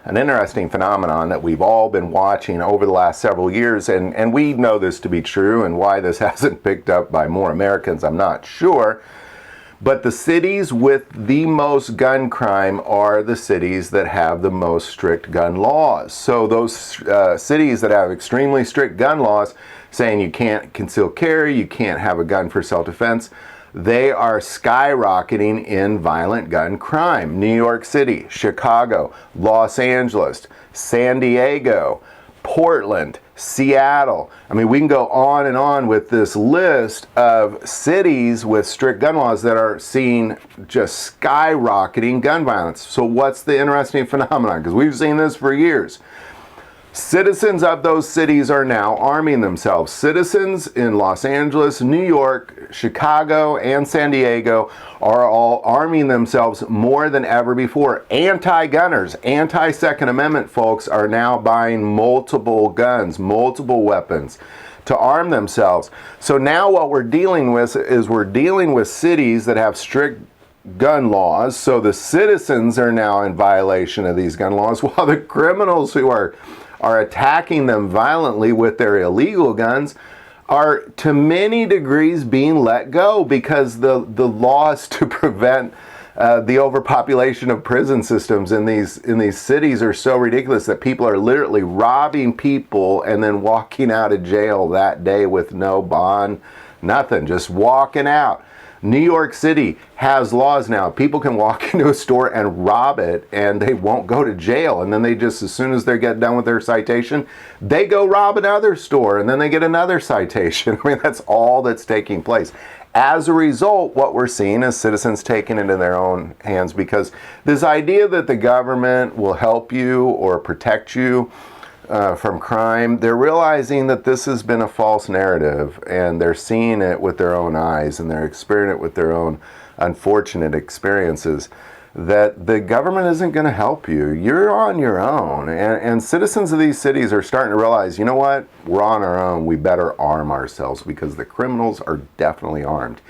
an interesting phenomenon that we've all been watching over the last several years, and we know this to be true, and why this hasn't picked up by more Americans, I'm not sure. But the cities with the most gun crime are the cities that have the most strict gun laws. So those cities that have extremely strict gun laws, saying you can't conceal carry, you can't have a gun for self-defense, they are skyrocketing in violent gun crime. New York City, Chicago, Los Angeles, San Diego, Portland, Seattle. I mean, we can go on and on with this list of cities with strict gun laws that are seeing just skyrocketing gun violence. So what's the interesting phenomenon? Because we've seen this for years. Citizens of those cities are now arming themselves. Citizens in Los Angeles, New York, Chicago, and San Diego are all arming themselves more than ever before. Anti-gunners, anti-Second Amendment folks are now buying multiple guns, multiple weapons to arm themselves. So now what we're dealing with is we're dealing with cities that have strict gun laws. So the citizens are now in violation of these gun laws, while the criminals who are attacking them violently with their illegal guns are to many degrees being let go, because the laws to prevent the overpopulation of prison systems in these cities are so ridiculous that people are literally robbing people and then walking out of jail that day with no bond, nothing, just walking out. New York City has laws now. People can walk into a store and rob it and they won't go to jail. And then they just, as soon as they get done with their citation, they go rob another store and then they get another citation. I mean, that's all that's taking place. As a result, what we're seeing is citizens taking it into their own hands, because this idea that the government will help you or protect you from crime, they're realizing that this has been a false narrative, and they're seeing it with their own eyes, and they're experiencing it with their own unfortunate experiences, that the government isn't going to help you. You're on your own. And citizens of these cities are starting to realize, you know what, we're on our own. We better arm ourselves, because the criminals are definitely armed,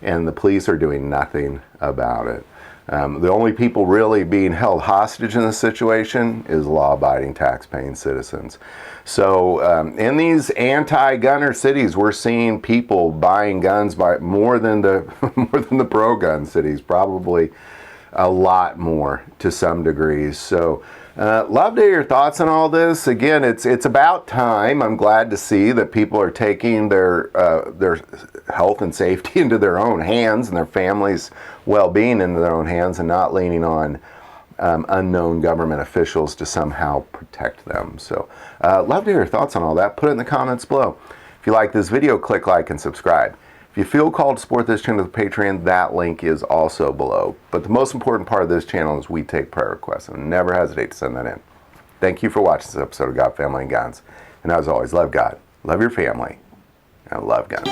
and the police are doing nothing about it. The only people really being held hostage in this situation is law-abiding, tax-paying citizens. So in these anti-gunner cities, we're seeing people buying guns by more than the pro-gun cities, probably a lot more to some degrees. So love to hear your thoughts on all this. Again, it's about time. I'm glad to see that people are taking their health and safety into their own hands, and their families' well-being into their own hands, and not leaning on unknown government officials to somehow protect them. So love to hear your thoughts on all that. Put it in the comments below. If you like this video, click like and subscribe. If you feel called to support this channel with Patreon, that link is also below. But the most important part of this channel is we take prayer requests, and never hesitate to send that in. Thank you for watching this episode of God, Family, and Guns. And as always, love God, love your family, and love guns.